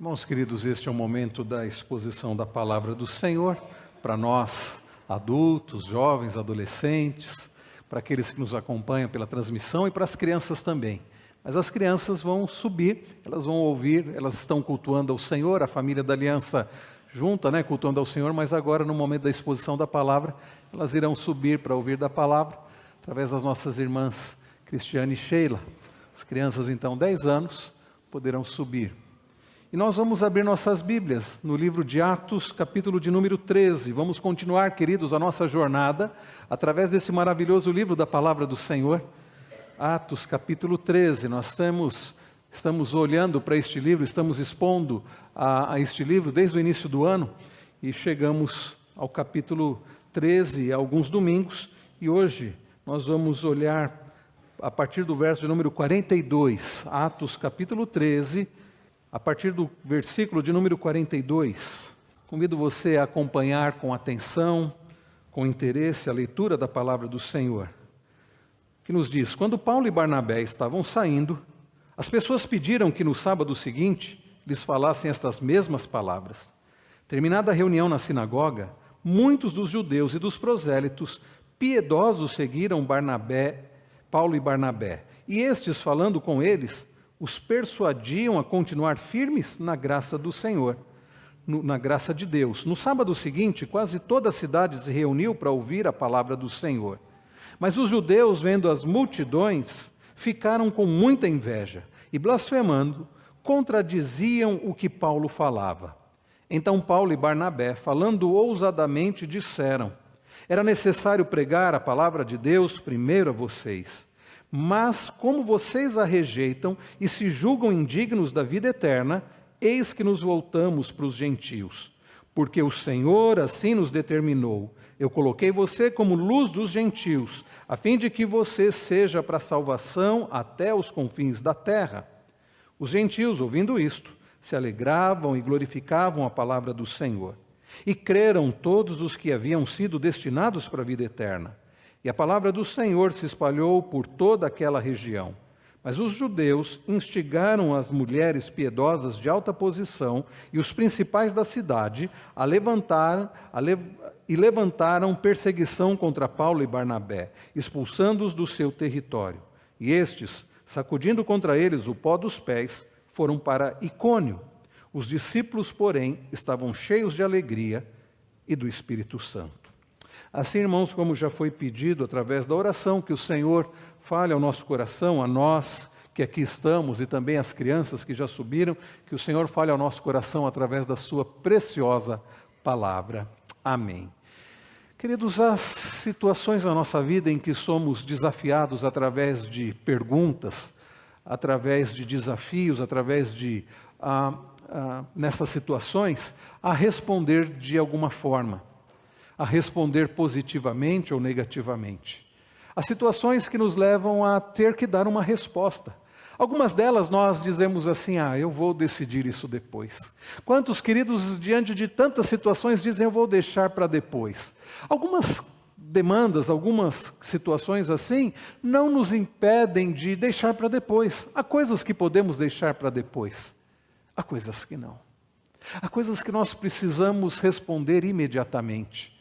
Irmãos queridos, este é o momento da exposição da palavra do Senhor para nós, adultos, jovens, adolescentes, para aqueles que nos acompanham pela transmissão e para as crianças também. Mas as crianças vão subir, elas vão ouvir, elas estão cultuando ao Senhor, a família da aliança junta, cultuando ao Senhor, mas agora no momento da exposição da palavra, elas irão subir para ouvir da palavra, através das nossas irmãs Cristiane e Sheila. As crianças então, 10 anos, poderão subir. E nós vamos abrir nossas Bíblias no livro de Atos, capítulo de número 13. Vamos continuar, queridos, a nossa jornada através desse maravilhoso livro da Palavra do Senhor. Atos, capítulo 13. Nós estamos olhando para este livro, estamos expondo a este livro desde o início do ano e chegamos ao capítulo 13 há alguns domingos e hoje nós vamos olhar a partir do verso de número 42. Atos, capítulo 13, a partir do versículo de número 42, convido você a acompanhar com atenção, com interesse, a leitura da palavra do Senhor, que nos diz: quando Paulo e Barnabé estavam saindo, as pessoas pediram que no sábado seguinte lhes falassem estas mesmas palavras. Terminada a reunião na sinagoga, muitos dos judeus e dos prosélitos piedosos seguiram Paulo e Barnabé, e estes, falando com eles, os persuadiam a continuar firmes na graça do Senhor, na graça de Deus. No sábado seguinte, quase toda a cidade se reuniu para ouvir a palavra do Senhor. Mas os judeus, vendo as multidões, ficaram com muita inveja e, blasfemando, contradiziam o que Paulo falava. Então Paulo e Barnabé, falando ousadamente, disseram: era necessário pregar a palavra de Deus primeiro a vocês. Mas, como vocês a rejeitam e se julgam indignos da vida eterna, eis que nos voltamos para os gentios. Porque o Senhor assim nos determinou. Eu coloquei você como luz dos gentios, a fim de que você seja para salvação até os confins da terra. Os gentios, ouvindo isto, se alegravam e glorificavam a palavra do Senhor. E creram todos os que haviam sido destinados para a vida eterna. E a palavra do Senhor se espalhou por toda aquela região. Mas os judeus instigaram as mulheres piedosas de alta posição e os principais da cidade levantaram perseguição contra Paulo e Barnabé, expulsando-os do seu território. E estes, sacudindo contra eles o pó dos pés, foram para Icônio. Os discípulos, porém, estavam cheios de alegria e do Espírito Santo. Assim, irmãos, como já foi pedido através da oração, que o Senhor fale ao nosso coração, a nós que aqui estamos e também às crianças que já subiram, que o Senhor fale ao nosso coração através da sua preciosa palavra. Amém. Queridos, há situações na nossa vida em que somos desafiados através de perguntas, através de desafios, através de, nessas situações, a responder de alguma forma, a responder positivamente ou negativamente. Há situações que nos levam a ter que dar uma resposta. Algumas delas nós dizemos assim: eu vou decidir isso depois. Quantos queridos, diante de tantas situações, dizem: eu vou deixar para depois. Algumas demandas, algumas situações assim, não nos impedem de deixar para depois. Há coisas que podemos deixar para depois, há coisas que não. Há coisas que nós precisamos responder imediatamente.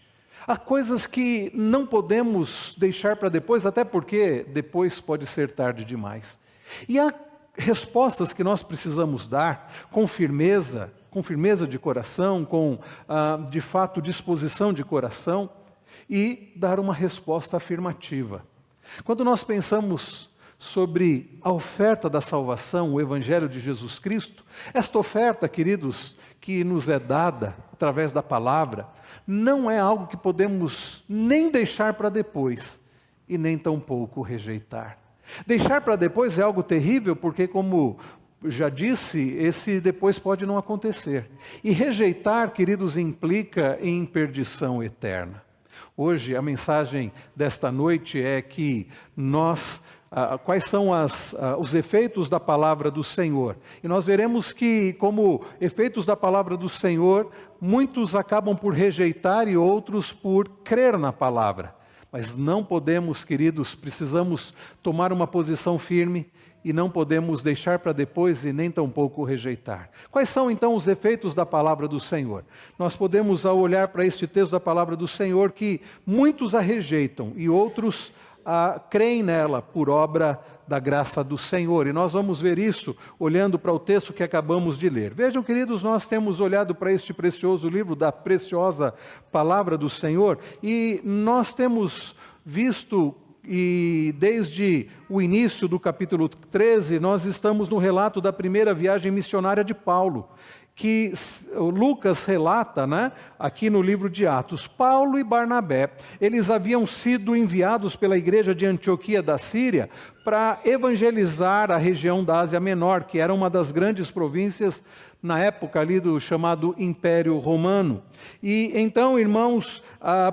Há coisas que não podemos deixar para depois, até porque depois pode ser tarde demais. E há respostas que nós precisamos dar com firmeza de coração, com, de fato, disposição de coração, e dar uma resposta afirmativa. Quando nós pensamos sobre a oferta da salvação, o Evangelho de Jesus Cristo, esta oferta, queridos, que nos é dada através da palavra, não é algo que podemos nem deixar para depois e nem tampouco rejeitar. Deixar para depois é algo terrível porque, como já disse, esse depois pode não acontecer. E rejeitar, queridos, implica em perdição eterna. Hoje a mensagem desta noite é que quais são os efeitos da palavra do Senhor. E nós veremos que, como efeitos da palavra do Senhor, muitos acabam por rejeitar e outros por crer na palavra. Mas não podemos, queridos, precisamos tomar uma posição firme e não podemos deixar para depois e nem tampouco rejeitar. Quais são então os efeitos da palavra do Senhor? Nós podemos, ao olhar para este texto da palavra do Senhor, que muitos a rejeitam e outros creem nela por obra da graça do Senhor. E nós vamos ver isso olhando para o texto que acabamos de ler. Vejam, queridos, nós temos olhado para este precioso livro da preciosa palavra do Senhor e nós temos visto, e desde o início do capítulo 13, nós estamos no relato da primeira viagem missionária de Paulo, que Lucas relata, aqui no livro de Atos. Paulo e Barnabé, eles haviam sido enviados pela igreja de Antioquia da Síria para evangelizar a região da Ásia Menor, que era uma das grandes províncias na época ali do chamado Império Romano. E então, irmãos,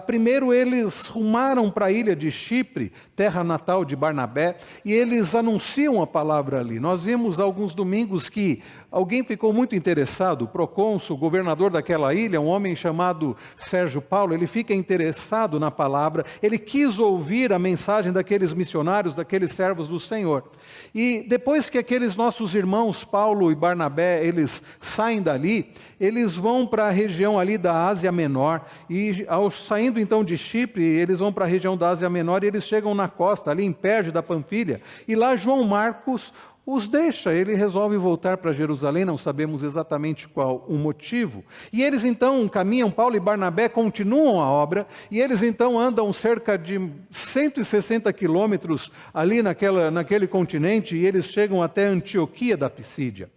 primeiro eles rumaram para a ilha de Chipre, terra natal de Barnabé, e eles anunciam a palavra ali. Nós vimos alguns domingos que alguém ficou muito interessado, o procônsul, o governador daquela ilha, um homem chamado Sérgio Paulo, ele fica interessado na palavra, ele quis ouvir a mensagem daqueles missionários, daqueles servos do Senhor. E depois que aqueles nossos irmãos, Paulo e Barnabé, eles saem dali, eles vão para a região ali da Ásia Menor, e saindo então de Chipre, eles vão para a região da Ásia Menor e eles chegam na costa, ali em Perge da Panfilha, e lá João Marcos os deixa, ele resolve voltar para Jerusalém, não sabemos exatamente qual o motivo. E eles então caminham, Paulo e Barnabé continuam a obra, e eles então andam cerca de 160 quilômetros ali naquele continente, e eles chegam até Antioquia da Pisídia.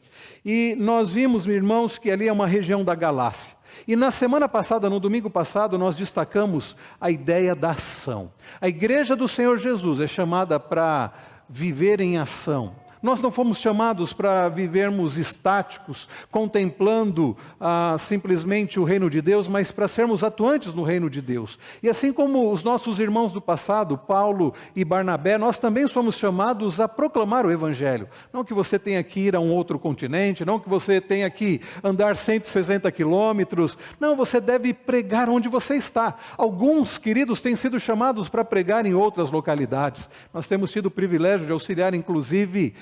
E nós vimos, irmãos, que ali é uma região da Galácia. E na semana passada, no domingo passado, nós destacamos a ideia da ação. A igreja do Senhor Jesus é chamada para viver em ação. Nós não fomos chamados para vivermos estáticos, contemplando simplesmente o reino de Deus, mas para sermos atuantes no reino de Deus. E assim como os nossos irmãos do passado, Paulo e Barnabé, nós também somos chamados a proclamar o Evangelho. Não que você tenha que ir a um outro continente, não que você tenha que andar 160 quilômetros, não, você deve pregar onde você está. Alguns, queridos, têm sido chamados para pregar em outras localidades. Nós temos tido o privilégio de auxiliar, inclusive,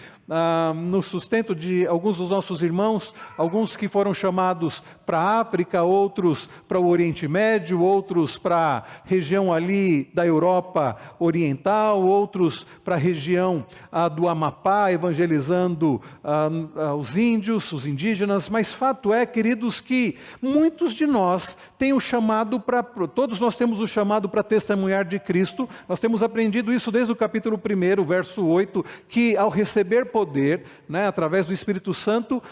no sustento de alguns dos nossos irmãos, alguns que foram chamados para a África, outros para o Oriente Médio, outros para a região ali da Europa Oriental, outros para a região do Amapá, evangelizando os índios, os indígenas. Mas fato é, queridos, que muitos de nós têm o chamado todos nós temos o chamado para testemunhar de Cristo. Nós temos aprendido isso desde o capítulo 1, verso 8, que ao receber poder, através do Espírito Santo,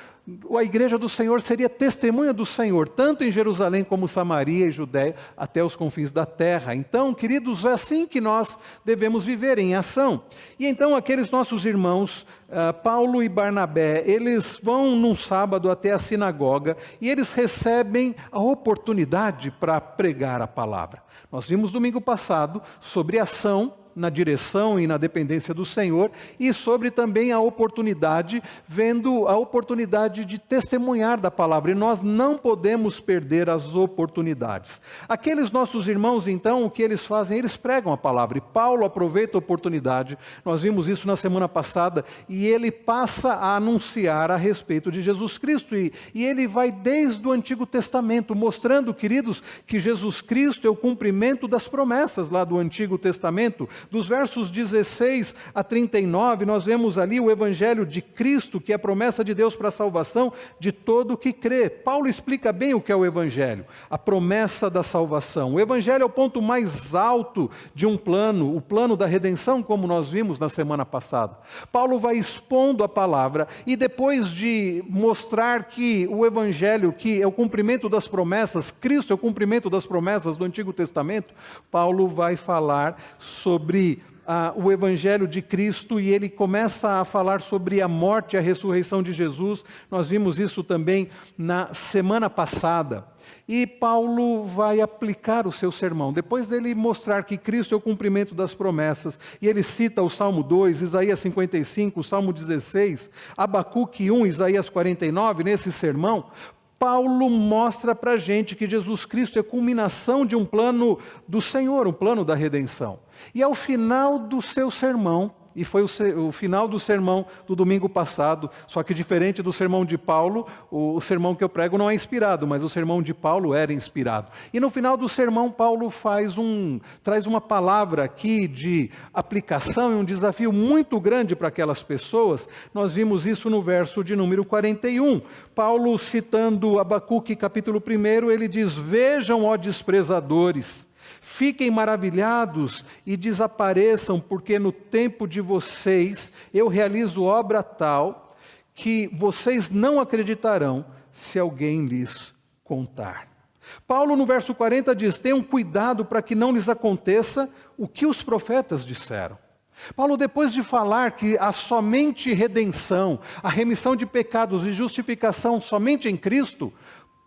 a igreja do Senhor seria testemunha do Senhor, tanto em Jerusalém como Samaria e Judéia, até os confins da terra. Então, queridos, é assim que nós devemos viver, em ação. E então aqueles nossos irmãos, Paulo e Barnabé, eles vão num sábado até a sinagoga e eles recebem a oportunidade para pregar a palavra. Nós vimos domingo passado sobre ação na direção e na dependência do Senhor, e sobre também a oportunidade, vendo a oportunidade de testemunhar da palavra, e nós não podemos perder as oportunidades. Aqueles nossos irmãos, então, o que eles fazem? Eles pregam a palavra, e Paulo aproveita a oportunidade, nós vimos isso na semana passada, e ele passa a anunciar a respeito de Jesus Cristo, e ele vai desde o Antigo Testamento, mostrando, queridos, que Jesus Cristo é o cumprimento das promessas lá do Antigo Testamento. Dos versos 16 a 39, nós vemos ali o Evangelho de Cristo, que é a promessa de Deus para a salvação de todo o que crê. Paulo explica bem o que é o Evangelho, a promessa da salvação. O Evangelho é o ponto mais alto de um plano, o plano da redenção, como nós vimos na semana passada. Paulo vai expondo a palavra, e depois de mostrar que o Evangelho, que é o cumprimento das promessas, Cristo é o cumprimento das promessas do Antigo Testamento, Paulo vai falar sobre o Evangelho de Cristo, e ele começa a falar sobre a morte e a ressurreição de Jesus. Nós vimos isso também na semana passada. E Paulo vai aplicar o seu sermão, depois dele mostrar que Cristo é o cumprimento das promessas, e ele cita o Salmo 2, Isaías 55, o Salmo 16, Abacuque 1, Isaías 49, nesse sermão, Paulo mostra para a gente que Jesus Cristo é a culminação de um plano do Senhor, um plano da redenção. E ao final do seu sermão, e foi o final do sermão do domingo passado, só que diferente do sermão de Paulo, o sermão que eu prego não é inspirado, mas o sermão de Paulo era inspirado. E no final do sermão, Paulo traz uma palavra aqui de aplicação e um desafio muito grande para aquelas pessoas. Nós vimos isso no verso de número 41. Paulo, citando Abacuque capítulo 1, ele diz: vejam, ó desprezadores, fiquem maravilhados e desapareçam, porque no tempo de vocês eu realizo obra tal que vocês não acreditarão se alguém lhes contar. Paulo no verso 40 diz: tenham cuidado para que não lhes aconteça o que os profetas disseram. Paulo, depois de falar que há somente redenção, a remissão de pecados e justificação somente em Cristo,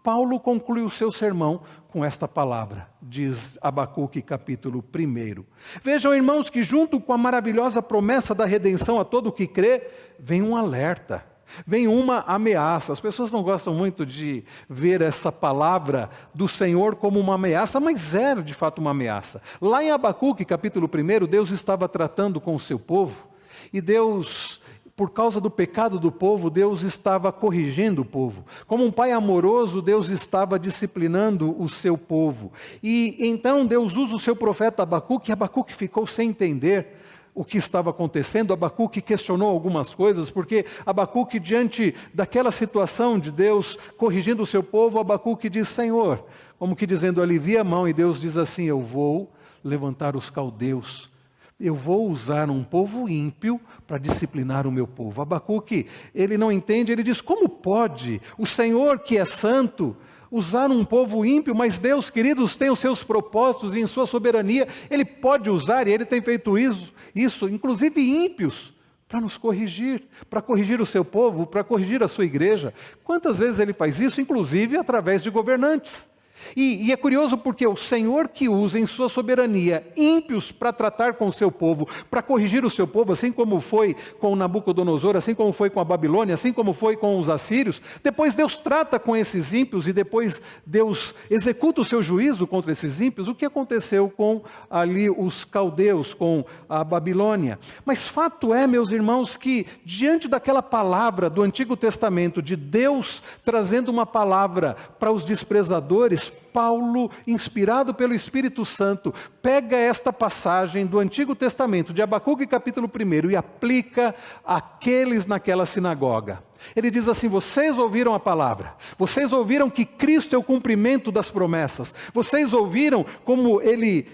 Paulo conclui o seu sermão com esta palavra, diz Abacuque capítulo 1. Vejam, irmãos, que junto com a maravilhosa promessa da redenção a todo o que crê, vem um alerta, vem uma ameaça. As pessoas não gostam muito de ver essa palavra do Senhor como uma ameaça, mas era de fato uma ameaça. Lá em Abacuque capítulo 1, Deus estava tratando com o seu povo, e Deus, por causa do pecado do povo, Deus estava corrigindo o povo. Como um pai amoroso, Deus estava disciplinando o seu povo. E então Deus usa o seu profeta Abacuque, e Abacuque ficou sem entender o que estava acontecendo. Abacuque questionou algumas coisas, porque Abacuque, diante daquela situação de Deus corrigindo o seu povo, Abacuque diz: Senhor, como que dizendo, alivia a mão, e Deus diz assim: eu vou levantar os caldeus. Eu vou usar um povo ímpio para disciplinar o meu povo. Abacuque, ele não entende, ele diz: como pode o Senhor, que é santo, usar um povo ímpio? Mas Deus, queridos, tem os seus propósitos, e em sua soberania Ele pode usar, e Ele tem feito isso, inclusive ímpios, para nos corrigir, para corrigir o seu povo, para corrigir a sua igreja. Quantas vezes Ele faz isso, inclusive através de governantes? E é curioso porque o Senhor que usa em sua soberania ímpios para tratar com o seu povo, para corrigir o seu povo, assim como foi com Nabucodonosor, assim como foi com a Babilônia, assim como foi com os assírios, depois Deus trata com esses ímpios e depois Deus executa o seu juízo contra esses ímpios. O que aconteceu com ali os caldeus, com a Babilônia? Mas fato é, meus irmãos, que diante daquela palavra do Antigo Testamento, de Deus trazendo uma palavra para os desprezadores, Paulo, inspirado pelo Espírito Santo, pega esta passagem do Antigo Testamento, de Abacuque capítulo 1, e aplica àqueles naquela sinagoga. Ele diz assim: vocês ouviram a palavra, vocês ouviram que Cristo é o cumprimento das promessas, vocês ouviram como ele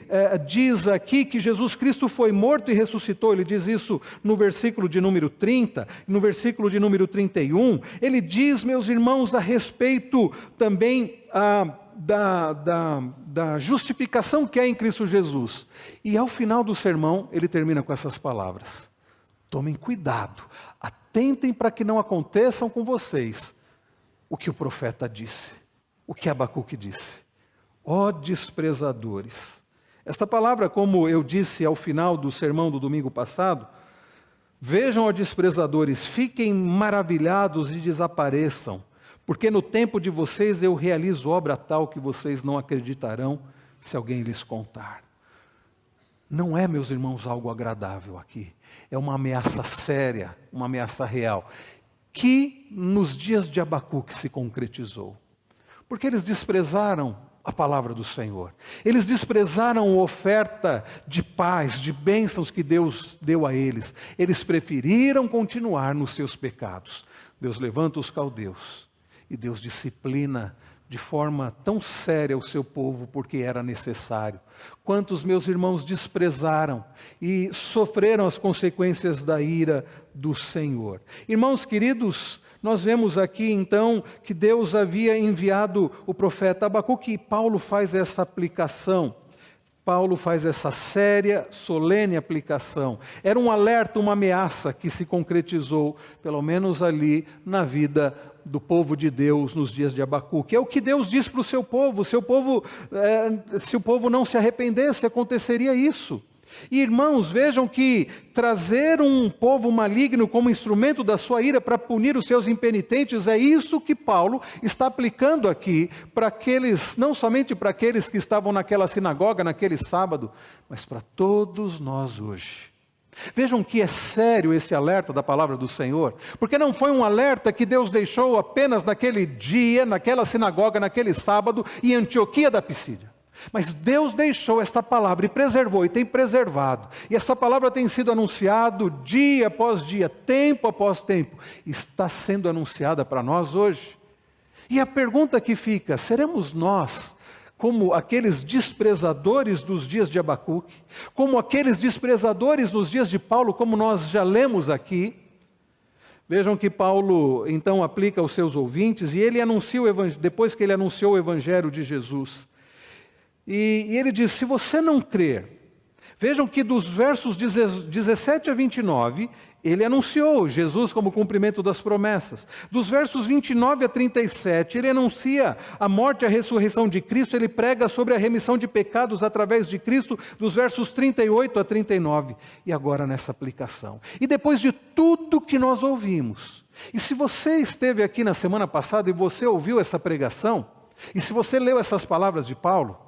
diz aqui que Jesus Cristo foi morto e ressuscitou. Ele diz isso no versículo de número 30, no versículo de número 31, ele diz, meus irmãos, a respeito também da justificação que é em Cristo Jesus. E ao final do sermão, ele termina com essas palavras: tomem cuidado, atentem para que não aconteçam com vocês o que o profeta disse, o que Abacuque disse. Ó desprezadores. Essa palavra, como eu disse ao final do sermão do domingo passado, vejam, ó desprezadores, fiquem maravilhados e desapareçam, porque no tempo de vocês eu realizo obra tal que vocês não acreditarão se alguém lhes contar. Não é, meus irmãos, algo agradável aqui. É uma ameaça séria, uma ameaça real, que nos dias de Abacuque se concretizou. Porque eles desprezaram a palavra do Senhor. Eles desprezaram a oferta de paz, de bênçãos que Deus deu a eles. Eles preferiram continuar nos seus pecados. Deus levanta os caldeus e Deus disciplina de forma tão séria o seu povo, porque era necessário. Quantos, meus irmãos, desprezaram e sofreram as consequências da ira do Senhor. Irmãos queridos, nós vemos aqui então que Deus havia enviado o profeta Abacuque, e Paulo faz essa aplicação. Paulo faz essa séria, solene aplicação. Era um alerta, uma ameaça que se concretizou, pelo menos ali na vida do povo de Deus nos dias de Abacuque. É o que Deus diz para o seu povo. Se o povo não se arrependesse, aconteceria isso. E irmãos, vejam que trazer um povo maligno como instrumento da sua ira para punir os seus impenitentes, é isso que Paulo está aplicando aqui para aqueles, não somente para aqueles que estavam naquela sinagoga naquele sábado, mas para todos nós hoje. Vejam que é sério esse alerta da palavra do Senhor, porque não foi um alerta que Deus deixou apenas naquele dia, naquela sinagoga, naquele sábado, em Antioquia da Pisídia. Mas Deus deixou esta palavra e preservou, e tem preservado. E essa palavra tem sido anunciada dia após dia, tempo após tempo. Está sendo anunciada para nós hoje. E a pergunta que fica, seremos nós como aqueles desprezadores dos dias de Abacuque, como aqueles desprezadores nos dias de Paulo, como nós já lemos aqui? Vejam que Paulo então aplica aos seus ouvintes, e ele anuncia depois que ele anunciou o evangelho de Jesus. E ele diz, se você não crer, vejam que dos versos 17 a 29, ele anunciou Jesus como cumprimento das promessas. Dos versos 29 a 37, ele anuncia a morte e a ressurreição de Cristo, ele prega sobre a remissão de pecados através de Cristo, dos versos 38 a 39. E agora nessa aplicação. E depois de tudo que nós ouvimos, e se você esteve aqui na semana passada e você ouviu essa pregação, e se você leu essas palavras de Paulo,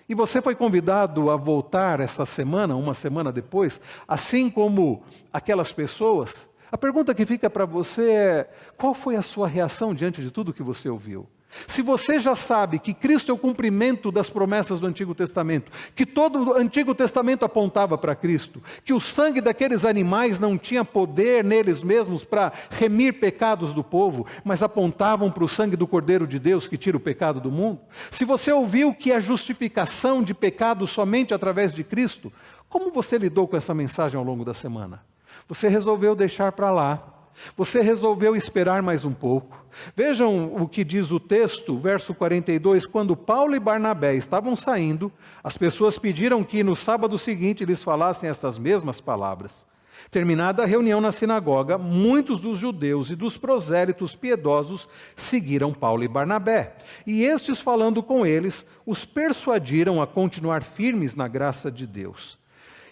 e você foi convidado a voltar essa semana, uma semana depois, assim como aquelas pessoas, a pergunta que fica para você é, qual foi a sua reação diante de tudo que você ouviu? Se você já sabe que Cristo é o cumprimento das promessas do Antigo Testamento, que todo o Antigo Testamento apontava para Cristo, que o sangue daqueles animais não tinha poder neles mesmos para remir pecados do povo, mas apontavam para o sangue do Cordeiro de Deus que tira o pecado do mundo, se você ouviu que a justificação de pecados somente através de Cristo, como você lidou com essa mensagem ao longo da semana? Você resolveu deixar para lá? Você resolveu esperar mais um pouco? Vejam o que diz o texto, verso 42, quando Paulo e Barnabé estavam saindo, as pessoas pediram que no sábado seguinte lhes falassem essas mesmas palavras. Terminada a reunião na sinagoga, muitos dos judeus e dos prosélitos piedosos seguiram Paulo e Barnabé. E estes, falando com eles, os persuadiram a continuar firmes na graça de Deus.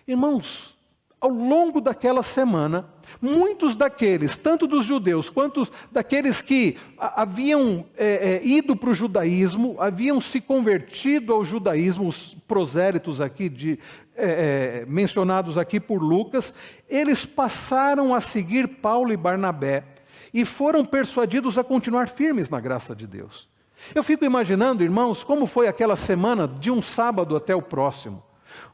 Irmãos, ao longo daquela semana, muitos daqueles, tanto dos judeus quanto daqueles que haviam ido para o judaísmo, haviam se convertido ao judaísmo, os prosélitos aqui mencionados aqui por Lucas, eles passaram a seguir Paulo e Barnabé e foram persuadidos a continuar firmes na graça de Deus. Eu fico imaginando, irmãos, como foi aquela semana de um sábado até o próximo.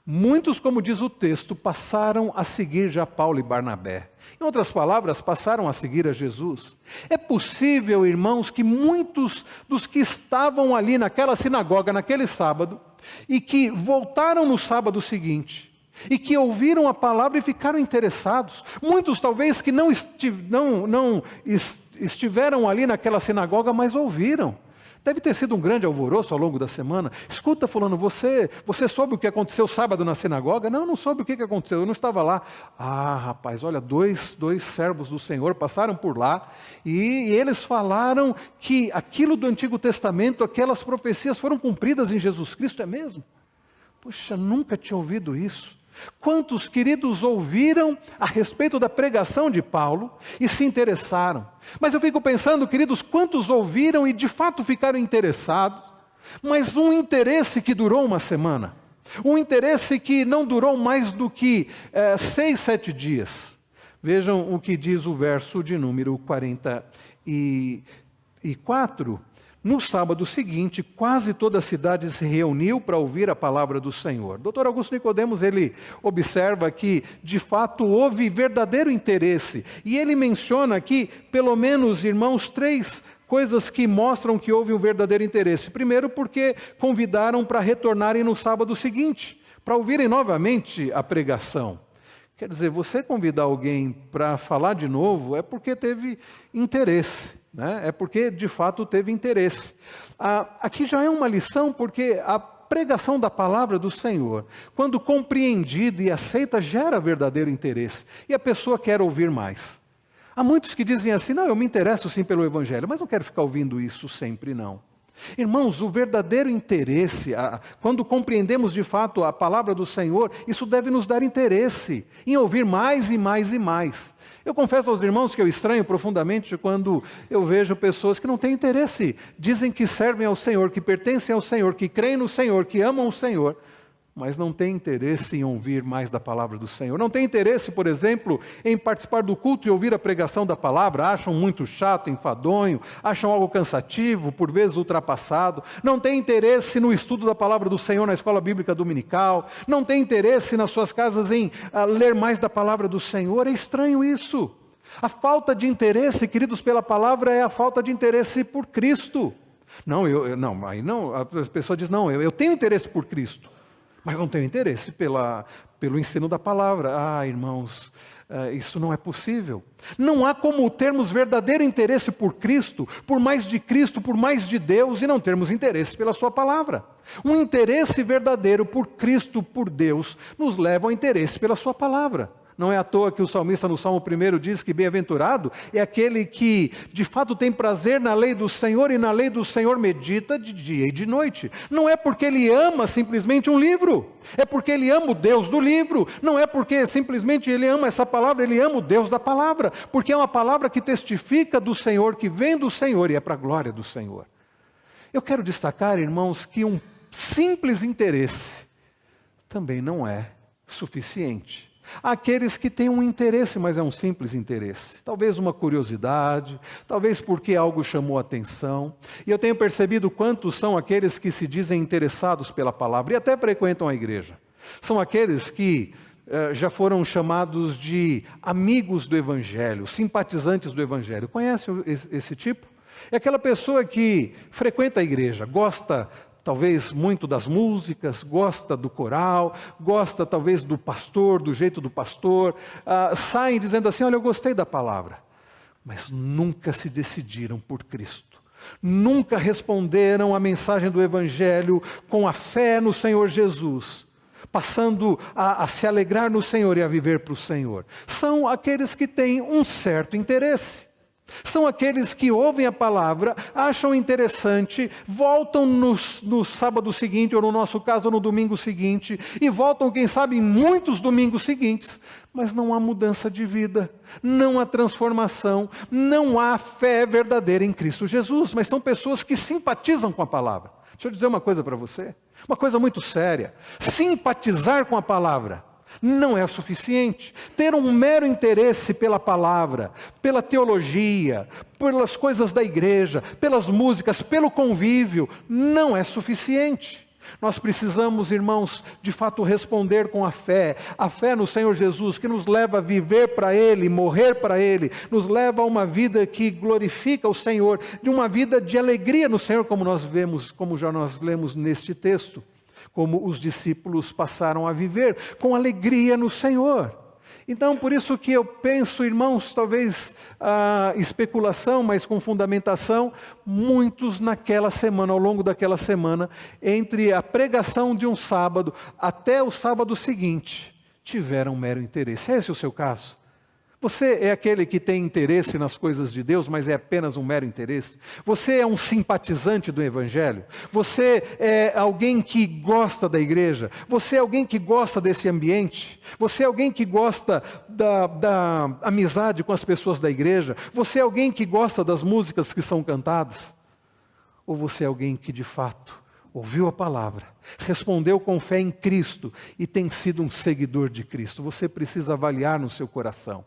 Muitos, como diz o texto, passaram a seguir já Paulo e Barnabé. Em outras palavras, passaram a seguir a Jesus. É possível, irmãos, que muitos dos que estavam ali naquela sinagoga, naquele sábado, e que voltaram no sábado seguinte, e que ouviram a palavra e ficaram interessados. Muitos talvez que não estiveram ali naquela sinagoga, mas ouviram. Deve ter sido um grande alvoroço ao longo da semana. Escuta, fulano, você soube o que aconteceu sábado na sinagoga? Não, não soube o que aconteceu, eu não estava lá. Ah, rapaz, olha, dois servos do Senhor passaram por lá e eles falaram que aquilo do Antigo Testamento, aquelas profecias foram cumpridas em Jesus Cristo, é mesmo? Puxa, nunca tinha ouvido isso. Quantos queridos ouviram a respeito da pregação de Paulo e se interessaram? Mas eu fico pensando, queridos, quantos ouviram e de fato ficaram interessados, mas um interesse que durou uma semana, um interesse que não durou mais do que 6, 7 dias. Vejam o que diz o verso de número 44. No sábado seguinte, quase toda a cidade se reuniu para ouvir a palavra do Senhor. Dr. Augusto Nicodemos, ele observa que, de fato, houve verdadeiro interesse. E ele menciona aqui, pelo menos, irmãos, 3 coisas que mostram que houve um verdadeiro interesse. Primeiro, porque convidaram para retornarem no sábado seguinte, para ouvirem novamente a pregação. Quer dizer, você convidar alguém para falar de novo é porque teve interesse. É porque de fato teve interesse. Aqui já é uma lição, porque a pregação da palavra do Senhor, quando compreendida e aceita, gera verdadeiro interesse, e a pessoa quer ouvir mais. Há muitos que dizem assim, não, eu me interesso sim pelo Evangelho, mas não quero ficar ouvindo isso sempre, não. Irmãos, o verdadeiro interesse, quando compreendemos de fato a palavra do Senhor, isso deve nos dar interesse em ouvir mais e mais e mais. Eu confesso aos irmãos que eu estranho profundamente quando eu vejo pessoas que não têm interesse, dizem que servem ao Senhor, que pertencem ao Senhor, que creem no Senhor, que amam o Senhor, mas não tem interesse em ouvir mais da palavra do Senhor. Não tem interesse, por exemplo, em participar do culto e ouvir a pregação da palavra. Acham muito chato, enfadonho, acham algo cansativo, por vezes ultrapassado. Não tem interesse no estudo da palavra do Senhor na escola bíblica dominical. Não tem interesse nas suas casas em ler mais da palavra do Senhor. É estranho isso. A falta de interesse, queridos, pela palavra é a falta de interesse por Cristo. A pessoa diz, eu tenho interesse por Cristo, mas não tenho interesse pelo ensino da palavra. Irmãos, isso não é possível. Não há como termos verdadeiro interesse por Cristo, por mais de Deus, e não termos interesse pela sua palavra. Um interesse verdadeiro por Cristo, por Deus, nos leva ao interesse pela sua palavra. Não é à toa que o salmista no Salmo 1 diz que bem-aventurado é aquele que de fato tem prazer na lei do Senhor e na lei do Senhor medita de dia e de noite. Não é porque ele ama simplesmente um livro, é porque ele ama o Deus do livro. Não é porque simplesmente ele ama essa palavra, ele ama o Deus da palavra, porque é uma palavra que testifica do Senhor, que vem do Senhor e é para a glória do Senhor. Eu quero destacar, irmãos, que um simples interesse também não é suficiente. Há aqueles que têm um interesse, mas é um simples interesse. Talvez uma curiosidade, talvez porque algo chamou a atenção. E eu tenho percebido quantos são aqueles que se dizem interessados pela palavra e até frequentam a igreja. São aqueles que já foram chamados de amigos do Evangelho, simpatizantes do Evangelho. Conhece esse tipo? É aquela pessoa que frequenta a igreja, gosta talvez muito das músicas, gosta do coral, gosta talvez do pastor, do jeito do pastor, saem dizendo assim, olha, eu gostei da palavra, mas nunca se decidiram por Cristo, nunca responderam à mensagem do Evangelho com a fé no Senhor Jesus, passando a se alegrar no Senhor e a viver para o Senhor. São aqueles que têm um certo interesse. São aqueles que ouvem a palavra, acham interessante, voltam no sábado seguinte, ou no nosso caso no domingo seguinte, e voltam, quem sabe, em muitos domingos seguintes, mas não há mudança de vida, não há transformação, não há fé verdadeira em Cristo Jesus, mas são pessoas que simpatizam com a palavra. Deixa eu dizer uma coisa para você, uma coisa muito séria: simpatizar com a palavra não é o suficiente. Ter um mero interesse pela palavra, pela teologia, pelas coisas da igreja, pelas músicas, pelo convívio, não é suficiente. Nós precisamos, irmãos, de fato responder com a fé no Senhor Jesus, que nos leva a viver para Ele, morrer para Ele, nos leva a uma vida que glorifica o Senhor, de uma vida de alegria no Senhor, como nós vemos, como já nós lemos neste texto. Como os discípulos passaram a viver, com alegria no Senhor. Então, por isso que eu penso, irmãos, talvez especulação, mas com fundamentação, muitos naquela semana, ao longo daquela semana, entre a pregação de um sábado até o sábado seguinte, tiveram mero interesse. É esse o seu caso? Você é aquele que tem interesse nas coisas de Deus, mas é apenas um mero interesse? Você é um simpatizante do Evangelho? Você é alguém que gosta da igreja? Você é alguém que gosta desse ambiente? Você é alguém que gosta da amizade com as pessoas da igreja? Você é alguém que gosta das músicas que são cantadas? Ou você é alguém que de fato ouviu a palavra, respondeu com fé em Cristo e tem sido um seguidor de Cristo? Você precisa avaliar no seu coração.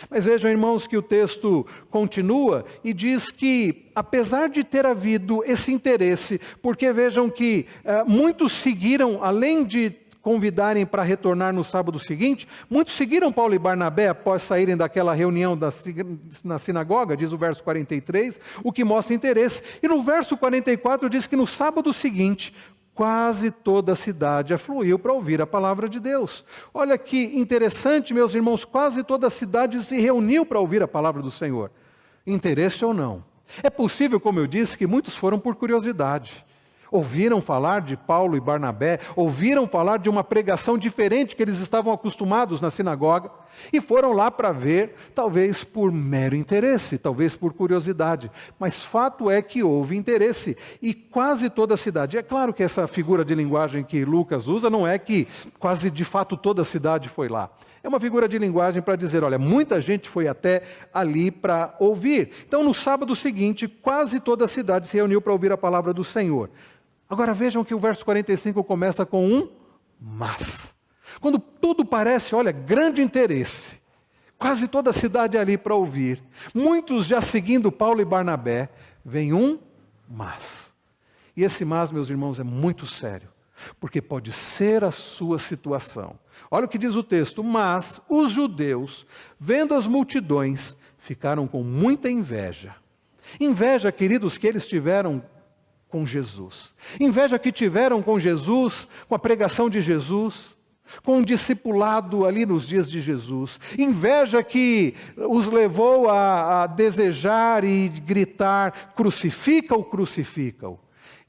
Mas vejam, irmãos, que o texto continua e diz que, apesar de ter havido esse interesse, porque vejam que muitos seguiram, além de convidarem para retornar no sábado seguinte, muitos seguiram Paulo e Barnabé após saírem daquela reunião na sinagoga, diz o verso 43, o que mostra interesse. E no verso 44 diz que no sábado seguinte, quase toda a cidade afluiu para ouvir a palavra de Deus. Olha que interessante, meus irmãos, quase toda a cidade se reuniu para ouvir a palavra do Senhor. Interesse ou não? É possível, como eu disse, que muitos foram por curiosidade. Ouviram falar de Paulo e Barnabé, ouviram falar de uma pregação diferente que eles estavam acostumados na sinagoga e foram lá para ver, talvez por mero interesse, talvez por curiosidade. Mas fato é que houve interesse e quase toda a cidade. É claro que essa figura de linguagem que Lucas usa não é que quase de fato toda a cidade foi lá. É uma figura de linguagem para dizer, olha, muita gente foi até ali para ouvir. Então, no sábado seguinte, quase toda a cidade se reuniu para ouvir a palavra do Senhor. Agora vejam que o verso 45 começa com um mas. Quando tudo parece, olha, grande interesse, quase toda a cidade ali para ouvir, muitos já seguindo Paulo e Barnabé, vem um mas. E esse mas, meus irmãos, é muito sério, porque pode ser a sua situação. Olha o que diz o texto: mas os judeus, vendo as multidões, ficaram com muita inveja. Inveja, queridos, que eles tiveram com Jesus. Inveja que tiveram com Jesus, com a pregação de Jesus, com o discipulado ali nos dias de Jesus. Inveja que os levou a desejar e gritar: crucifica-o, crucifica-o.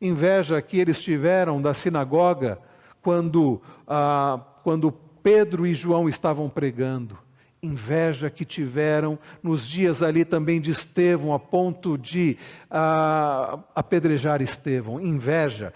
Inveja que eles tiveram da sinagoga quando Pedro e João estavam pregando. Inveja que tiveram nos dias ali também de Estevão, a ponto de apedrejar Estevão. Inveja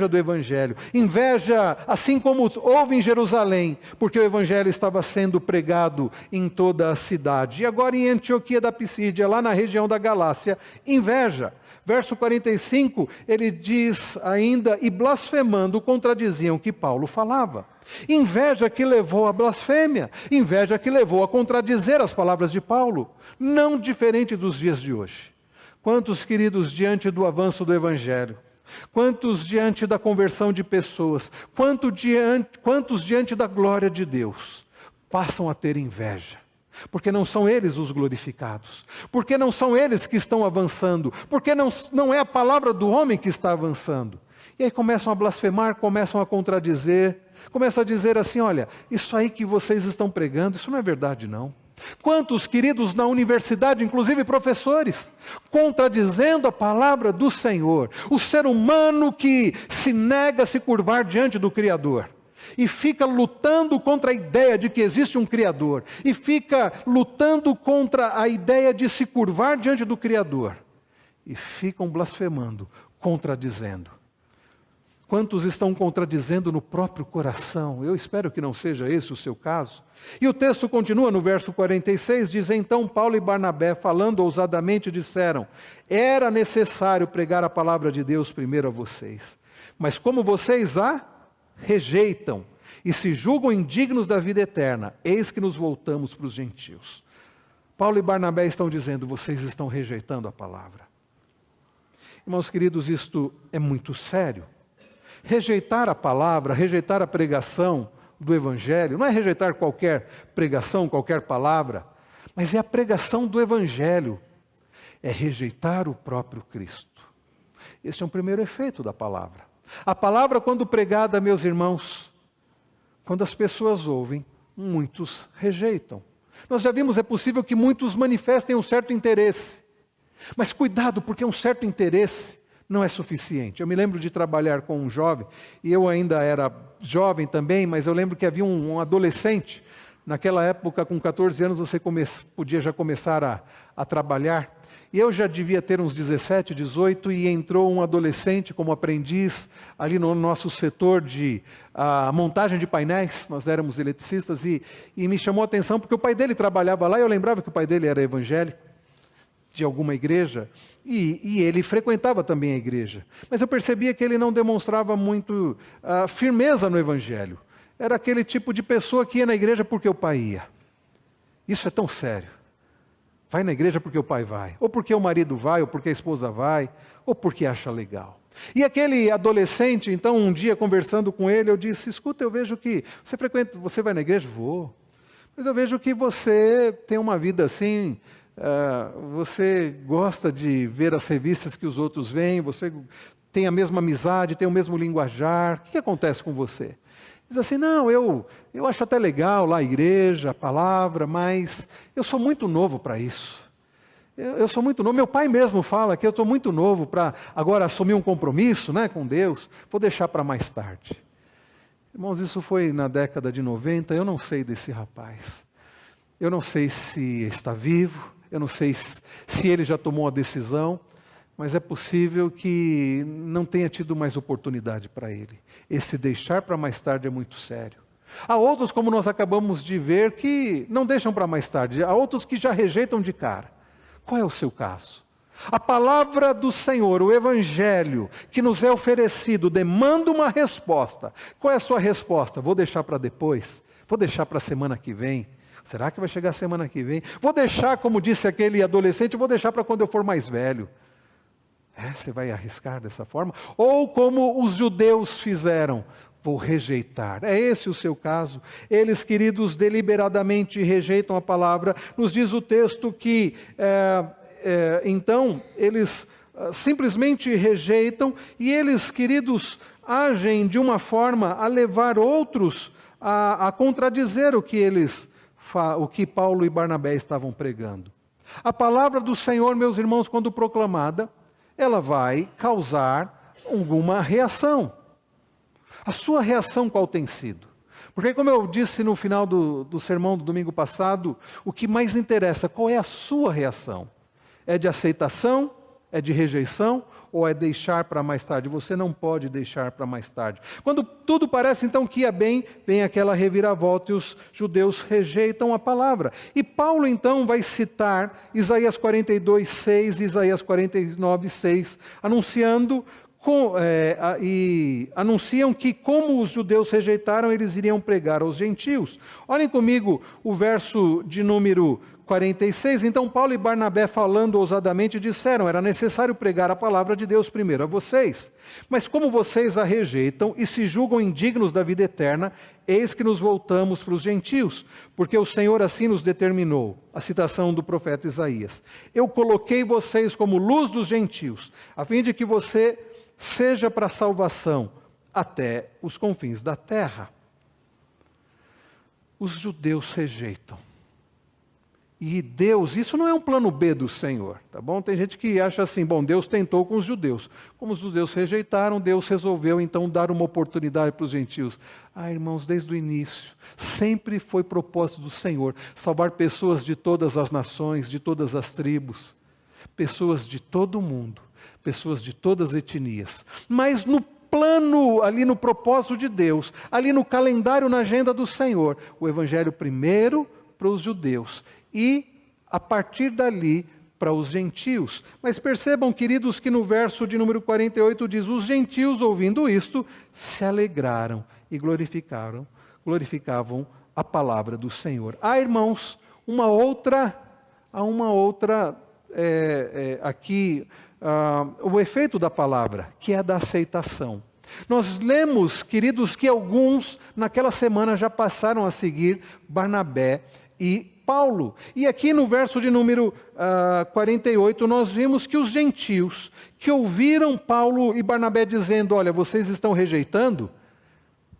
do Evangelho. Inveja, assim como houve em Jerusalém, porque o Evangelho estava sendo pregado em toda a cidade. E agora em Antioquia da Pisídia, lá na região da Galácia, inveja. Verso 45, ele diz ainda: e blasfemando contradiziam o que Paulo falava. Inveja que levou à blasfêmia, inveja que levou a contradizer as palavras de Paulo, não diferente dos dias de hoje. Quantos, queridos, diante do avanço do Evangelho, quantos diante da conversão de pessoas, quantos diante da glória de Deus, passam a ter inveja? Porque não são eles os glorificados, porque não são eles que estão avançando, porque não é a palavra do homem que está avançando. E aí começam a blasfemar, começam a contradizer, começam a dizer assim: olha, isso aí que vocês estão pregando, isso não é verdade não. Quantos, queridos, na universidade, inclusive professores, contradizendo a palavra do Senhor, o ser humano que se nega a se curvar diante do Criador, e fica lutando contra a ideia de que existe um Criador, e fica lutando contra a ideia de se curvar diante do Criador, e ficam blasfemando, contradizendo. Quantos estão contradizendo no próprio coração? Eu espero que não seja esse o seu caso. E o texto continua no verso 46, diz: então Paulo e Barnabé, falando ousadamente, disseram: era necessário pregar a palavra de Deus primeiro a vocês, mas como vocês a rejeitam e se julgam indignos da vida eterna, eis que nos voltamos para os gentios. Paulo e Barnabé estão dizendo: vocês estão rejeitando a palavra. Irmãos queridos, isto é muito sério. Rejeitar a palavra, rejeitar a pregação do Evangelho, não é rejeitar qualquer pregação, qualquer palavra, mas é a pregação do Evangelho, é rejeitar o próprio Cristo. Este é um primeiro efeito da palavra. A palavra, quando pregada, meus irmãos, quando as pessoas ouvem, muitos rejeitam. Nós já vimos, é possível que muitos manifestem um certo interesse, mas cuidado, porque um certo interesse não é suficiente. Eu me lembro de trabalhar com um jovem, e eu ainda era jovem também, mas eu lembro que havia um adolescente. Naquela época, com 14 anos, você podia já começar a trabalhar. E eu já devia ter uns 17, 18, e entrou um adolescente como aprendiz ali no nosso setor de montagem de painéis. Nós éramos eletricistas, e me chamou a atenção, porque o pai dele trabalhava lá, e eu lembrava que o pai dele era evangélico, de alguma igreja, e ele frequentava também a igreja. Mas eu percebia que ele não demonstrava muito firmeza no Evangelho. Era aquele tipo de pessoa que ia na igreja porque o pai ia. Isso é tão sério. Vai na igreja porque o pai vai, ou porque o marido vai, ou porque a esposa vai, ou porque acha legal. E aquele adolescente, então, um dia conversando com ele, eu disse: escuta, eu vejo que você vai na igreja? Vou. Mas eu vejo que você tem uma vida assim, você gosta de ver as revistas que os outros veem, você tem a mesma amizade, tem o mesmo linguajar. O que acontece com você? Diz assim: não, eu acho até legal lá a igreja, a palavra, mas eu sou muito novo para isso. Eu sou muito novo, meu pai mesmo fala que eu estou muito novo para agora assumir um compromisso, né, com Deus, vou deixar para mais tarde. Irmãos, isso foi na década de 90, eu não sei desse rapaz. Eu não sei se está vivo, eu não sei se ele já tomou a decisão, mas é possível que não tenha tido mais oportunidade para ele. Esse deixar para mais tarde é muito sério. Há outros, como nós acabamos de ver, que não deixam para mais tarde. Há outros que já rejeitam de cara. Qual é o seu caso? A palavra do Senhor, o Evangelho que nos é oferecido, demanda uma resposta. Qual é a sua resposta? Vou deixar para depois? Vou deixar para a semana que vem? Será que vai chegar a semana que vem? Vou deixar, como disse aquele adolescente, vou deixar para quando eu for mais velho. Você vai arriscar dessa forma? Ou como os judeus fizeram, vou rejeitar. É esse o seu caso? Eles, queridos, deliberadamente rejeitam a palavra. Nos diz o texto que, então, eles simplesmente rejeitam e eles, queridos, agem de uma forma a levar outros a contradizer o que Paulo e Barnabé estavam pregando. A palavra do Senhor, meus irmãos, quando proclamada, ela vai causar alguma reação. A sua reação qual tem sido? Porque, como eu disse no final do sermão do domingo passado, o que mais interessa, qual é a sua reação? É de aceitação? É de rejeição? Ou é deixar para mais tarde? Você não pode deixar para mais tarde. Quando tudo parece então que ia bem, vem aquela reviravolta e os judeus rejeitam a palavra. E Paulo então vai citar Isaías 42:6 e Isaías 49:6, anunciam que como os judeus rejeitaram, eles iriam pregar aos gentios. Olhem comigo o verso de número 46, então Paulo e Barnabé, falando ousadamente, disseram: era necessário pregar a palavra de Deus primeiro a vocês. Mas como vocês a rejeitam e se julgam indignos da vida eterna, eis que nos voltamos para os gentios, porque o Senhor assim nos determinou. A citação do profeta Isaías: eu coloquei vocês como luz dos gentios, a fim de que você seja para salvação até os confins da terra. Os judeus rejeitam. E Deus, isso não é um plano B do Senhor, tá bom? Tem gente que acha assim, bom, Deus tentou com os judeus. Como os judeus rejeitaram, Deus resolveu então dar uma oportunidade para os gentios. Irmãos, desde o início, sempre foi propósito do Senhor salvar pessoas de todas as nações, de todas as tribos, pessoas de todo o mundo, pessoas de todas as etnias. Mas no plano, ali no propósito de Deus, ali no calendário, na agenda do Senhor, o Evangelho primeiro para os judeus e, a partir dali, para os gentios. Mas percebam, queridos, que no verso de número 48 diz: os gentios, ouvindo isto, se alegraram e glorificavam a palavra do Senhor. Irmãos, o efeito da palavra, que é da aceitação. Nós lemos, queridos, que alguns naquela semana já passaram a seguir Barnabé e Paulo. E aqui no verso de número 48, nós vimos que os gentios que ouviram Paulo e Barnabé dizendo: olha, vocês estão rejeitando,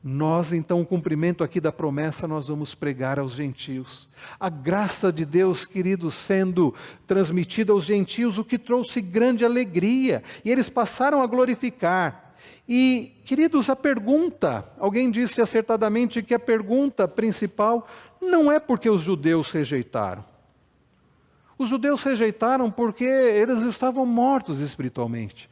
nós então, o cumprimento aqui da promessa, nós vamos pregar aos gentios. A graça de Deus, queridos, sendo transmitida aos gentios, o que trouxe grande alegria. E eles passaram a glorificar. E, queridos, a pergunta, alguém disse acertadamente que a pergunta principal não é porque os judeus rejeitaram. Os judeus rejeitaram porque eles estavam mortos espiritualmente.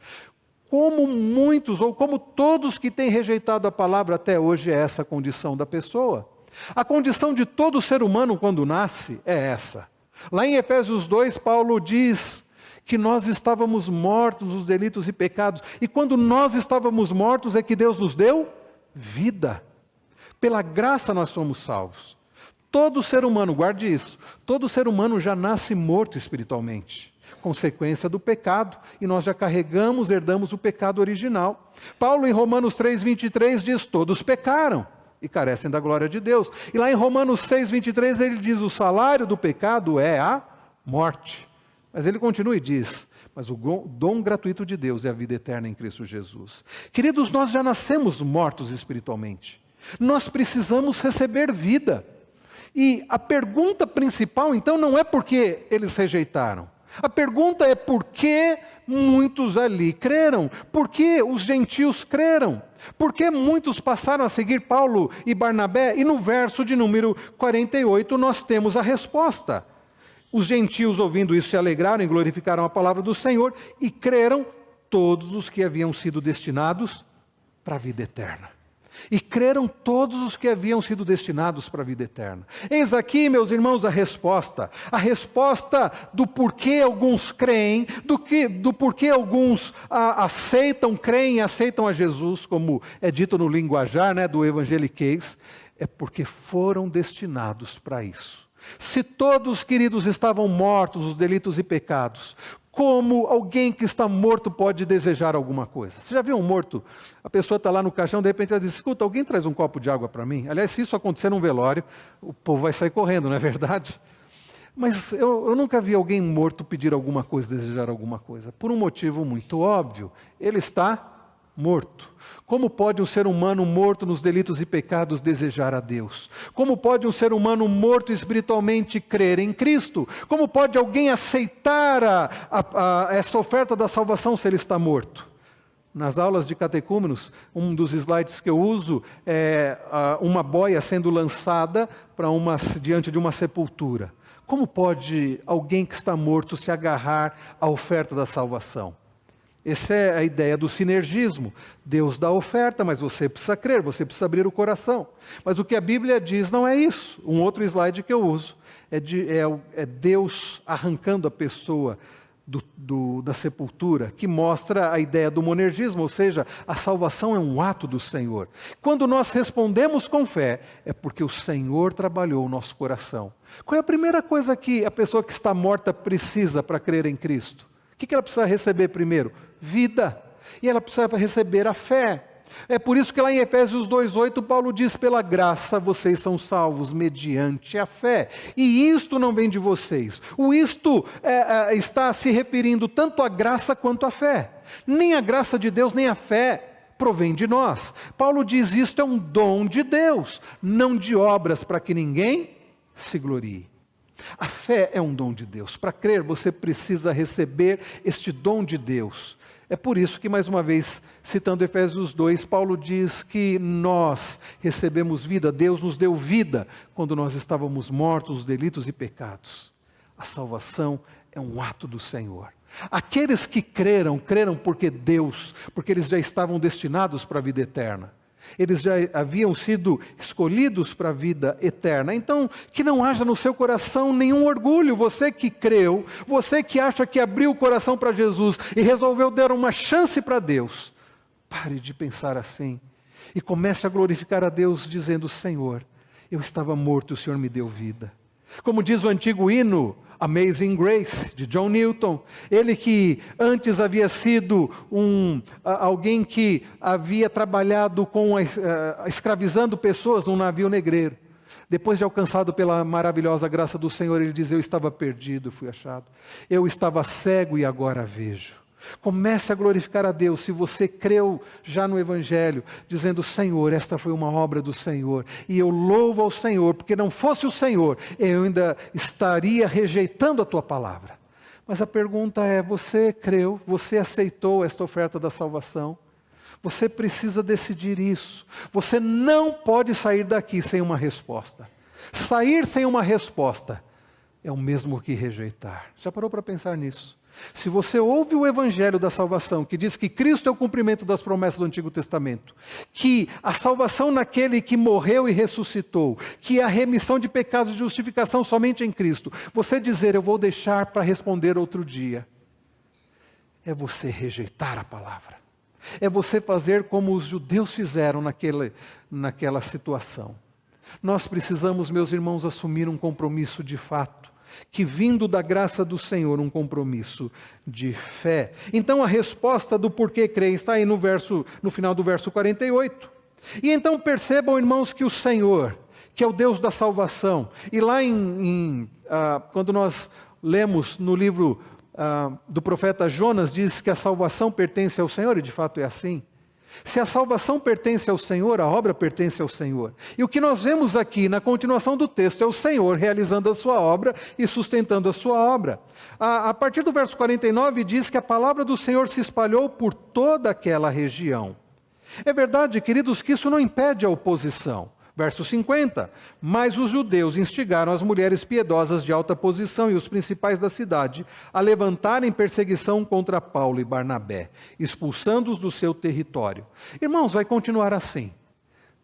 Como muitos, ou como todos que têm rejeitado a palavra até hoje, é essa a condição da pessoa. A condição de todo ser humano quando nasce é essa. Lá em Efésios 2, Paulo diz que nós estávamos mortos nos delitos e pecados. E quando nós estávamos mortos é que Deus nos deu vida. Pela graça nós somos salvos. Todo ser humano, guarde isso, todo ser humano já nasce morto espiritualmente, consequência do pecado, e nós já herdamos o pecado original. Paulo em Romanos 3:23 diz: todos pecaram e carecem da glória de Deus. E lá em Romanos 6:23 ele diz: o salário do pecado é a morte. Mas ele continua e diz: mas o dom gratuito de Deus é a vida eterna em Cristo Jesus. Queridos, nós já nascemos mortos espiritualmente. Nós precisamos receber vida. E a pergunta principal, então, não é porque eles rejeitaram. A pergunta é por que muitos ali creram? Por que os gentios creram? Por que muitos passaram a seguir Paulo e Barnabé? E no verso de número 48 nós temos a resposta. Os gentios, ouvindo isso, se alegraram e glorificaram a palavra do Senhor e creram todos os que haviam sido destinados para a vida eterna. E creram todos os que haviam sido destinados para a vida eterna. Eis aqui, meus irmãos, a resposta do porquê alguns creem, do porquê alguns creem e aceitam a Jesus, como é dito no linguajar, né, do evangeliquez, é porque foram destinados para isso. Se todos, queridos, estavam mortos, os delitos e pecados, como alguém que está morto pode desejar alguma coisa? Você já viu um morto? A pessoa está lá no caixão, de repente ela diz, escuta, alguém traz um copo de água para mim? Aliás, se isso acontecer num velório, o povo vai sair correndo, não é verdade? Mas eu nunca vi alguém morto pedir alguma coisa, desejar alguma coisa. Por um motivo muito óbvio, ele está morto. Como pode um ser humano morto nos delitos e pecados desejar a Deus? Como pode um ser humano morto espiritualmente crer em Cristo? Como pode alguém aceitar essa oferta da salvação se ele está morto? Nas aulas de catecúmenos, um dos slides que eu uso é uma boia sendo lançada diante de uma sepultura. Como pode alguém que está morto se agarrar à oferta da salvação? Essa é a ideia do sinergismo. Deus dá a oferta, mas você precisa crer, você precisa abrir o coração. Mas o que a Bíblia diz não é isso. Um outro slide que eu uso é Deus arrancando a pessoa da sepultura, que mostra a ideia do monergismo, ou seja, a salvação é um ato do Senhor. Quando nós respondemos com fé, é porque o Senhor trabalhou o nosso coração. Qual é a primeira coisa que a pessoa que está morta precisa para crer em Cristo? O que ela precisa receber primeiro? Vida. E ela precisa receber a fé. É por isso que lá em Efésios 2,8 Paulo diz, pela graça vocês são salvos mediante a fé. E isto não vem de vocês. O isto está se referindo tanto à graça quanto à fé. Nem a graça de Deus, nem a fé provém de nós. Paulo diz, isto é um dom de Deus, não de obras para que ninguém se glorie. A fé é um dom de Deus. Para crer, você precisa receber este dom de Deus. É por isso que, mais uma vez, citando Efésios 2, Paulo diz que nós recebemos vida, Deus nos deu vida, quando nós estávamos mortos, os delitos e pecados. A salvação é um ato do Senhor. Aqueles que creram porque eles já estavam destinados para a vida eterna. Eles já haviam sido escolhidos para a vida eterna. Então, que não haja no seu coração nenhum orgulho. Você que creu, você que acha que abriu o coração para Jesus e resolveu dar uma chance para Deus, pare de pensar assim e comece a glorificar a Deus dizendo, Senhor, eu estava morto e o Senhor me deu vida. Como diz o antigo hino, Amazing Grace, de John Newton, ele que antes havia sido alguém que havia trabalhado escravizando pessoas num navio negreiro. Depois de alcançado pela maravilhosa graça do Senhor, ele diz, eu estava perdido, fui achado. Eu estava cego e agora vejo. Comece a glorificar a Deus, se você creu já no Evangelho, dizendo, Senhor, esta foi uma obra do Senhor, e eu louvo ao Senhor, porque não fosse o Senhor, eu ainda estaria rejeitando a Tua palavra. Mas a pergunta é, você creu, você aceitou esta oferta da salvação? Você precisa decidir isso. Você não pode sair daqui sem uma resposta. Sair sem uma resposta é o mesmo que rejeitar. Já parou para pensar nisso? Se você ouve o Evangelho da salvação, que diz que Cristo é o cumprimento das promessas do Antigo Testamento, que a salvação naquele que morreu e ressuscitou, que a remissão de pecados e justificação somente em Cristo, você dizer, eu vou deixar para responder outro dia, é você rejeitar a palavra. É você fazer como os judeus fizeram naquela situação. Nós precisamos, meus irmãos, assumir um compromisso de fato, que vindo da graça do Senhor, um compromisso de fé. Então a resposta do porquê crer está aí no final do verso 48. E então percebam, irmãos, que o Senhor, que é o Deus da salvação, e lá quando nós lemos no livro do profeta Jonas, diz que a salvação pertence ao Senhor, e de fato é assim. Se a salvação pertence ao Senhor, a obra pertence ao Senhor. E o que nós vemos aqui na continuação do texto é o Senhor realizando a sua obra e sustentando a sua obra. A partir do verso 49 diz que a palavra do Senhor se espalhou por toda aquela região. É verdade, queridos, que isso não impede a oposição. Verso 50, mas os judeus instigaram as mulheres piedosas de alta posição e os principais da cidade a levantarem perseguição contra Paulo e Barnabé, expulsando-os do seu território. Irmãos, vai continuar assim.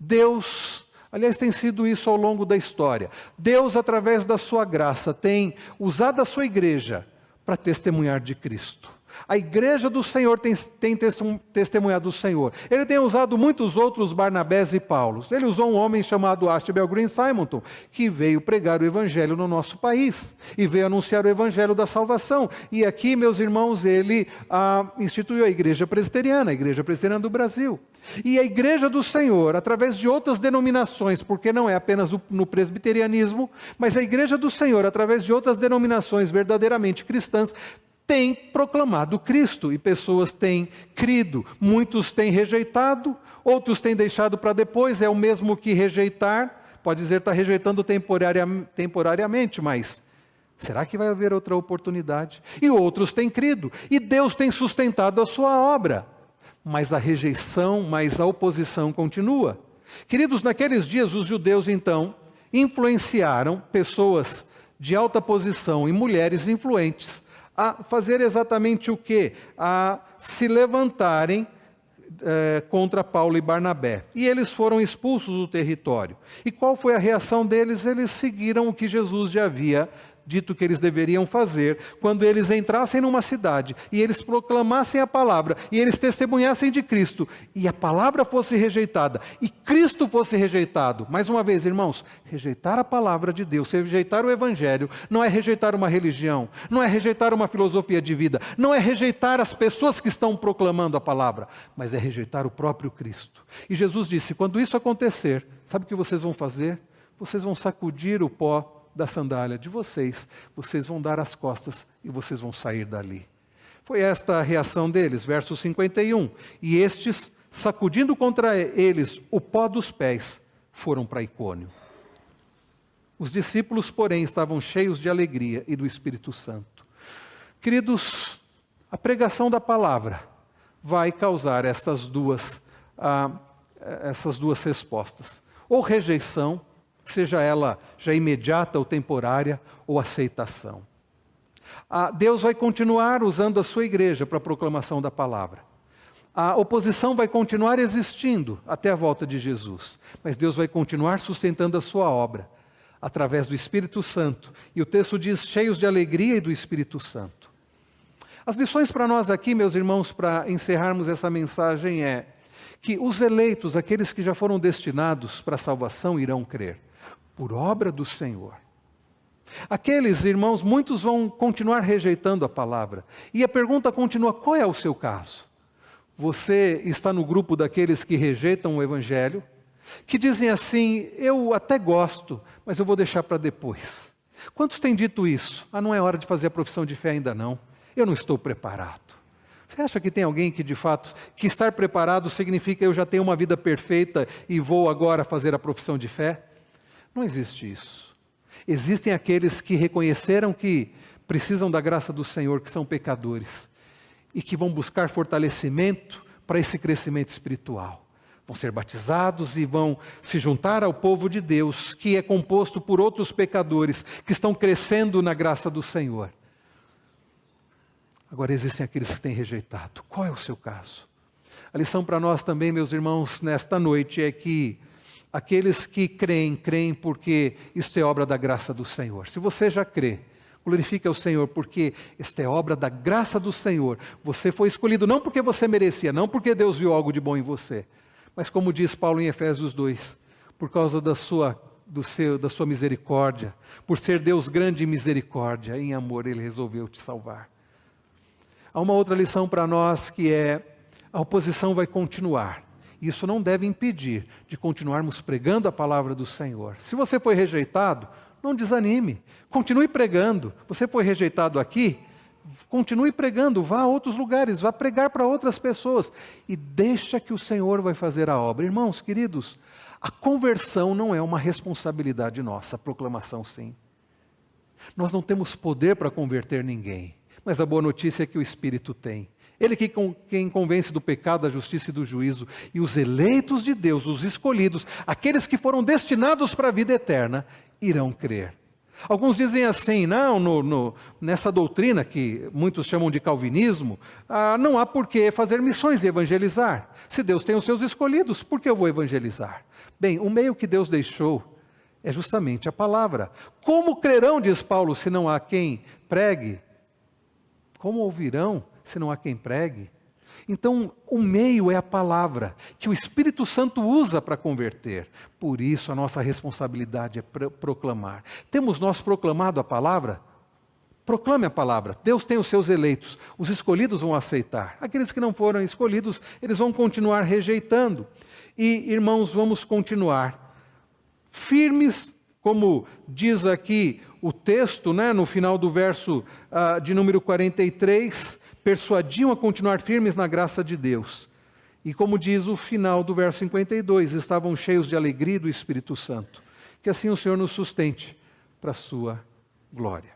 Deus, aliás, tem sido isso ao longo da história. Deus, através da sua graça, tem usado a sua igreja para testemunhar de Cristo. A igreja do Senhor tem testemunhado do Senhor. Ele tem usado muitos outros Barnabés e Paulos. Ele usou um homem chamado Ashbel Green Simonton, que veio pregar o evangelho no nosso país e veio anunciar o evangelho da salvação. E aqui, meus irmãos, ele instituiu a Igreja Presbiteriana do Brasil. E a igreja do Senhor, através de outras denominações, porque não é apenas no presbiterianismo, mas a igreja do Senhor, através de outras denominações verdadeiramente cristãs, tem proclamado Cristo e pessoas têm crido. Muitos têm rejeitado, outros têm deixado para depois. É o mesmo que rejeitar, pode dizer está rejeitando temporariamente, mas será que vai haver outra oportunidade? E outros têm crido, e Deus tem sustentado a sua obra, mas a rejeição, mas a oposição continua. Queridos, naqueles dias os judeus então influenciaram pessoas de alta posição e mulheres influentes a fazer exatamente o quê? A se levantarem contra Paulo e Barnabé. E eles foram expulsos do território. E qual foi a reação deles? Eles seguiram o que Jesus já havia dito que eles deveriam fazer, quando eles entrassem numa cidade e eles proclamassem a palavra e eles testemunhassem de Cristo e a palavra fosse rejeitada e Cristo fosse rejeitado. Mais uma vez, irmãos, rejeitar a palavra de Deus, rejeitar o evangelho, não é rejeitar uma religião, não é rejeitar uma filosofia de vida, não é rejeitar as pessoas que estão proclamando a palavra, mas é rejeitar o próprio Cristo. E Jesus disse, quando isso acontecer, sabe o que vocês vão fazer? Vocês vão sacudir o pó da sandália de vocês, vocês vão dar as costas e vocês vão sair dali. Foi esta a reação deles, verso 51. E estes, sacudindo contra eles o pó dos pés, foram para Icônio. Os discípulos, porém, estavam cheios de alegria e do Espírito Santo. Queridos, a pregação da palavra vai causar essas duas respostas. Ou rejeição, seja ela já imediata ou temporária, ou aceitação. Deus vai continuar usando a sua igreja para a proclamação da palavra. A oposição vai continuar existindo até a volta de Jesus, mas Deus vai continuar sustentando a sua obra, através do Espírito Santo. E o texto diz, cheios de alegria e do Espírito Santo. As lições para nós aqui, meus irmãos, para encerrarmos essa mensagem é que os eleitos, aqueles que já foram destinados para a salvação, irão crer por obra do Senhor. Aqueles, irmãos, muitos vão continuar rejeitando a palavra. E a pergunta continua, qual é o seu caso? Você está no grupo daqueles que rejeitam o Evangelho, que dizem assim, eu até gosto, mas eu vou deixar para depois. Quantos têm dito isso? Não é hora de fazer a profissão de fé ainda não. Eu não estou preparado. Você acha que tem alguém que de fato, que estar preparado significa eu já tenho uma vida perfeita e vou agora fazer a profissão de fé? Não existe isso. Existem aqueles que reconheceram que precisam da graça do Senhor, que são pecadores, e que vão buscar fortalecimento para esse crescimento espiritual. Vão ser batizados e vão se juntar ao povo de Deus, que é composto por outros pecadores, que estão crescendo na graça do Senhor. Agora existem aqueles que têm rejeitado. Qual é o seu caso? A lição para nós também, meus irmãos, nesta noite é que aqueles que creem, creem porque isto é obra da graça do Senhor. Se você já crê, glorifique ao Senhor, porque esta é obra da graça do Senhor. Você foi escolhido não porque você merecia, não porque Deus viu algo de bom em você, mas como diz Paulo em Efésios 2, por causa da sua misericórdia, por ser Deus grande em misericórdia, em amor Ele resolveu te salvar. Há uma outra lição para nós que é, a oposição vai continuar. Isso não deve impedir de continuarmos pregando a palavra do Senhor. Se você foi rejeitado, não desanime, continue pregando. Você foi rejeitado aqui, continue pregando, vá a outros lugares, vá pregar para outras pessoas e deixa que o Senhor vai fazer a obra. Irmãos, queridos, a conversão não é uma responsabilidade nossa, a proclamação sim. Nós não temos poder para converter ninguém, mas a boa notícia é que o Espírito tem. Ele quem convence do pecado, da justiça e do juízo. E os eleitos de Deus, os escolhidos, aqueles que foram destinados para a vida eterna, irão crer. Alguns dizem assim, não, nessa doutrina que muitos chamam de calvinismo, não há por que fazer missões e evangelizar. Se Deus tem os seus escolhidos, por que eu vou evangelizar? Bem, o meio que Deus deixou é justamente a palavra. Como crerão, diz Paulo, se não há quem pregue? Como ouvirão se não há quem pregue? Então, o meio é a palavra, que o Espírito Santo usa para converter. Por isso, a nossa responsabilidade é proclamar. Temos nós proclamado a palavra? Proclame a palavra. Deus tem os seus eleitos. Os escolhidos vão aceitar. Aqueles que não foram escolhidos, eles vão continuar rejeitando. E, irmãos, vamos continuar firmes, como diz aqui o texto, no final do verso de número 43, persuadiam a continuar firmes na graça de Deus. E como diz o final do verso 52, estavam cheios de alegria do Espírito Santo. Que assim o Senhor nos sustente para a sua glória.